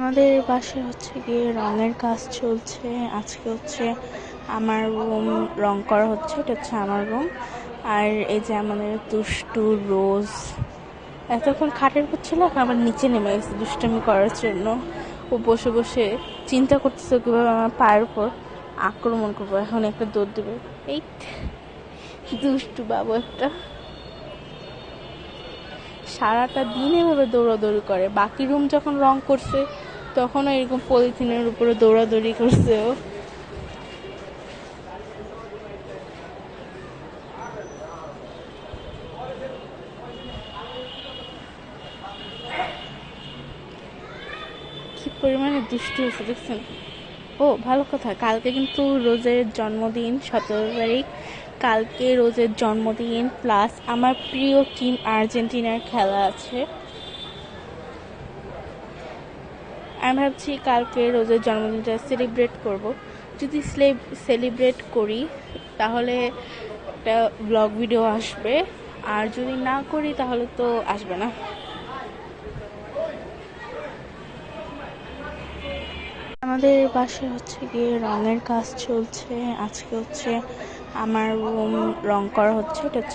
আমাদের বাসায় হচ্ছে গিয়ে রঙের কাজ চলছে। আজকে হচ্ছে আমার রুম রং করা হচ্ছে, এটা হচ্ছে আমার রুম। আর এই যে আমাদের দুষ্টু রোজ এতক্ষণ খাটের উপর ছিল, এখন আবার নিচে নেমে গেছে দুষ্টামি করার জন্য। ও বসে বসে চিন্তা করতেছে কিভাবে আমার পায়ের উপর আক্রমণ করবো, এখন একটা দৌড় দেবে। এই দুষ্টু বাবু একটা, সারাটা দিন এভাবে দৌড়াদৌড়ি করে। বাকি রুম যখন রং করছে তখনও এরকম পলিথিনের উপরে দৌড়াদৌড়ি করছে ও। কি পরিমাণে দুষ্টু হয়েছে দেখছেন। ও ভালো কথা, কালকে কিন্তু রোজের জন্মদিন, 17 তারিখ। কালকে রোজের জন্মদিন প্লাস আমার প্রিয় টিম আর্জেন্টিনার খেলা আছে। আমি ভাবছি কালকে রোজের জন্মদিনটা সেলিব্রেট করব। যদি সেলিব্রেট করি তাহলে একটা ব্লগ ভিডিও আসবে, আর যদি না করি তাহলে তো আসবে না। আমাদের বাসায় হচ্ছে গিয়ে রঙের কাজ চলছে। আজকে হচ্ছে আমার রুম রং করা হচ্ছে, এটা হচ্ছে